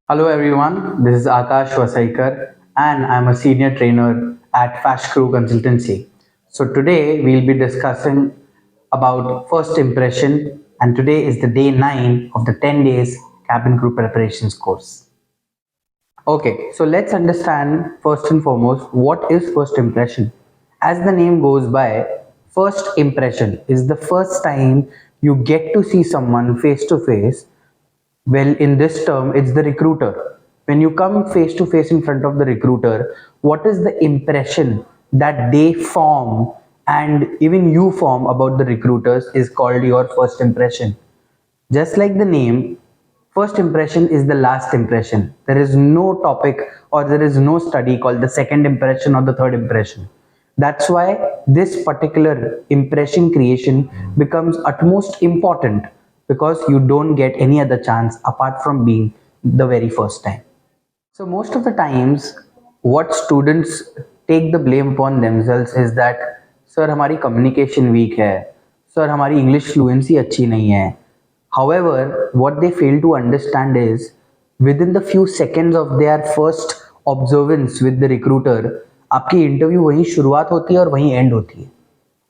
Hello everyone, this is Akash Vasaikar and I'm a senior trainer at Fast Crew Consultancy. So today we'll be discussing about first impression and today is the day 9 of the 10 days cabin crew preparations course. Okay, so let's understand first and foremost what is first impression. As the name goes by, first impression is the first time you get to see someone face to face. Well, in this term, it's the recruiter. When you come face to face in front of the recruiter, what is the impression that they form and even you form about the recruiters is called your first impression. Just like the name, first impression is the last impression. There is no topic or there is no study called the second impression or the third impression. That's why this particular impression creation becomes utmost important because you don't get any other chance apart from being the very first time. So most of the times what students take the blame upon themselves is that sir हमारी communication weak है, sir हमारी English fluency अच्छी नहीं है. However, what they fail to understand is within the few seconds of their first observance with the recruiter, आपकी interview वहीं शुरुआत होती है और वहीं एंड होती है.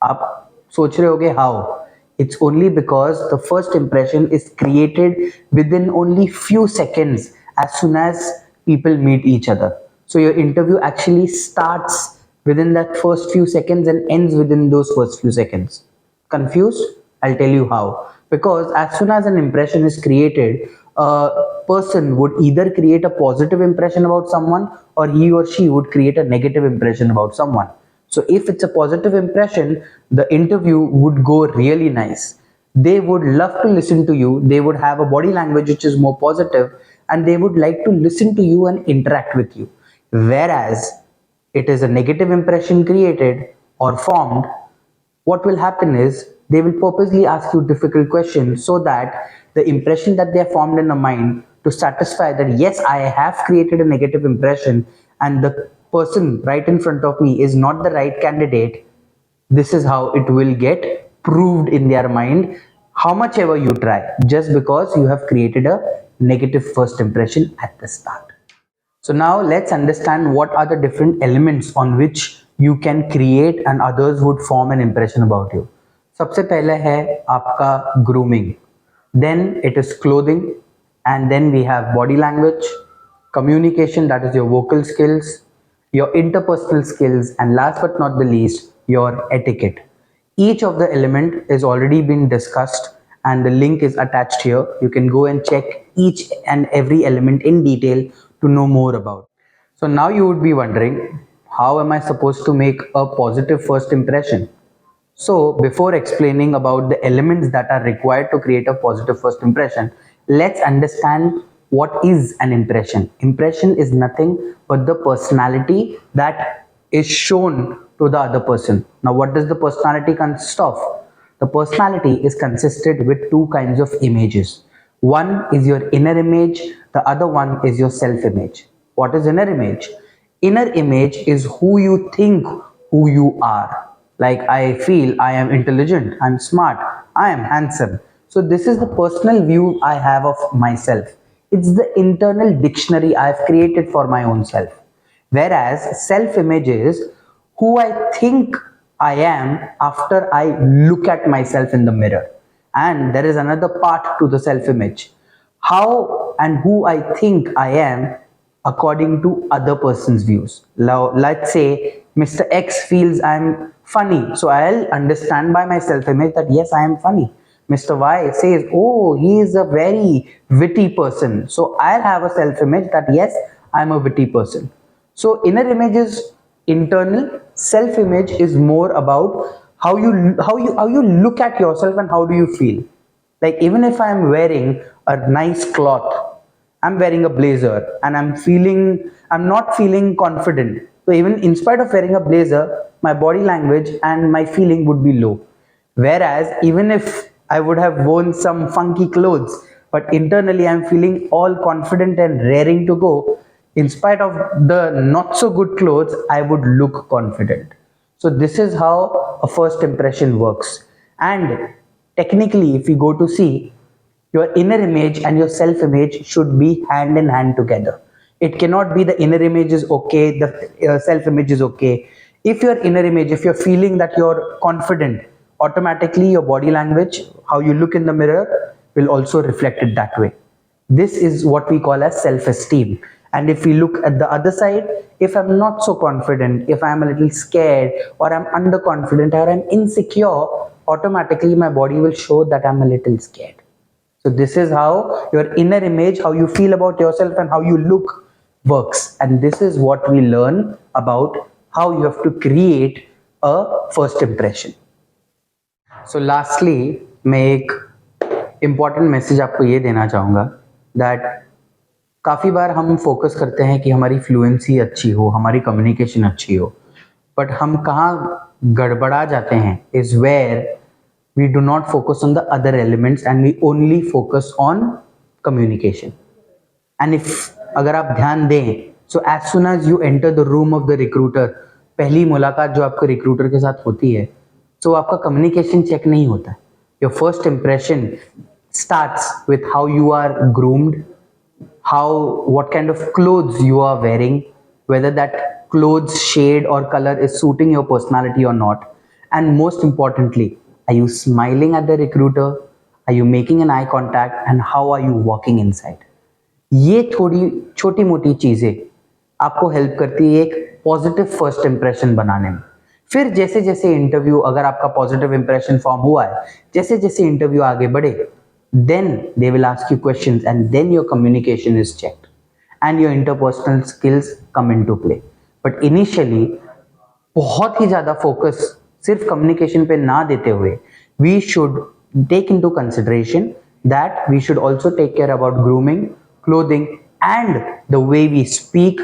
आप सोच रहे होगे how. It's only because the first impression is created within only few seconds as soon as people meet each other. So your interview actually starts within that first few seconds and ends within those first few seconds. Confused? I'll tell you how. Because as soon as an impression is created, a person would either create a positive impression about someone or he or she would create a negative impression about someone. So if it's a positive impression, the interview would go really nice. They would love to listen to you. They would have a body language which is more positive and they would like to listen to you and interact with you. Whereas it is a negative impression created or formed, what will happen is they will purposely ask you difficult questions so that the impression that they have formed in the mind to satisfy that yes, I have created a negative impression and the person right in front of me is not the right candidate. This is how it will get proved in their mind how much ever you try, just because you have created a negative first impression at the start. So now let's understand what are the different elements on which you can create and others would form an impression about you. सबसे पहले है आपका grooming, then it is clothing, and then we have body language, communication, that is your vocal skills, your interpersonal skills, and last but not the least, your etiquette. Each of the element is already been discussed and the link is attached here. You can go and check each and every element in detail to know more about. So now you would be wondering, how am I supposed to make a positive first impression? So before explaining about the elements that are required to create a positive first impression, let's understand what is an impression. Impression is nothing but the personality that is shown to the other person. Now what does the personality consist of? The personality is consisted with two kinds of images. One is your inner image, the other one is your self image. What is inner image? Inner image is who you think who you are. Like I feel I am intelligent, I'm smart, I am handsome. So this is the personal view I have of myself. It's the internal dictionary I've created for my own self. Whereas self image is who I think I am after I look at myself in the mirror. And there is another part to the self image. How and who I think I am according to other person's views. Now, let's say Mr. X feels I'm funny, so I'll understand by my self image that yes, I am funny. Mr. Y says, oh, he is a very witty person, so I'll have a self image that yes, I'm a witty person. So inner image is internal, self image is more about how you look at yourself and how do you feel. Like even if I'm wearing a nice cloth, I'm wearing a blazer and I'm not feeling confident. So even in spite of wearing a blazer, my body language and my feeling would be low. Whereas even if I would have worn some funky clothes, but internally I'm feeling all confident and raring to go, in spite of the not so good clothes, I would look confident. So this is how a first impression works. And technically, if we go to see, Your inner image and your self image should be hand in hand together. It cannot be the inner image is okay, the self image is okay. If your inner image, if you're feeling that you're confident, automatically your body language, how you look in the mirror, will also reflect it that way. This is what we call as self esteem. And if we look at the other side, if I'm not so confident, if I'm a little scared, or I'm underconfident, or I'm insecure, automatically my body will show that I'm a little scared. So this is how your inner image, how you feel about yourself and how you look, works. And this is what we learn about how you have to create a first impression. So lastly, मैं एक important message आपको ये देना चाहूँगा that काफ़ी बार हम focus करते हैं कि हमारी फ्लुएंसी अच्छी हो, हमारी कम्युनिकेशन अच्छी हो, बट हम कहाँ गड़बड़ा जाते हैं is where we do not focus on the other elements and we only focus on communication. And if अगर आप ध्यान दें, so as soon as you enter the room of the recruiter, पहली मुलाकात जो आपके रिक्रूटर के साथ होती है, तो आपका कम्युनिकेशन चेक नहीं होता. Your first impression starts with how you are groomed, how what kind of clothes you are wearing, whether that clothes shade or color is suiting your personality or not, and most importantly, are you smiling at the recruiter, are you making an eye contact, and how are you walking inside. ये थोड़ी छोटी मोटी चीजें आपको help करती है एक positive first impression बनाने में. फिर जैसे जैसे इंटरव्यू, अगर आपका पॉजिटिव इंप्रेशन फॉर्म हुआ है, जैसे जैसे इंटरव्यू आगे बढ़े, then they will ask you questions and then your communication is checked and your interpersonal skills come into play. But initially बहुत ही ज़्यादा फोकस सिर्फ कम्युनिकेशन पे ना देते हुए, we should take into consideration that we should also take care about grooming, clothing, and the way we speak,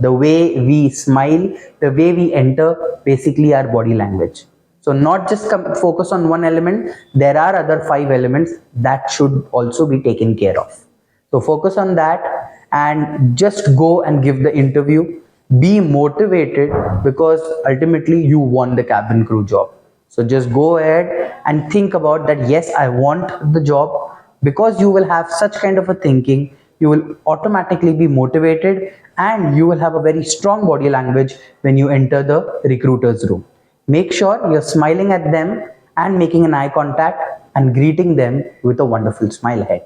the way we smile, the way we enter, basically our body language. So not just focus on one element, there are other 5 elements that should also be taken care of. So focus on that and just go and give the interview. Be motivated because ultimately you won the cabin crew job. So just go ahead and think about that. Yes, I want the job. Because you will have such kind of a thinking, you will automatically be motivated and you will have a very strong body language when you enter the recruiter's room. Make sure you're smiling at them and making an eye contact and greeting them with a wonderful smile ahead.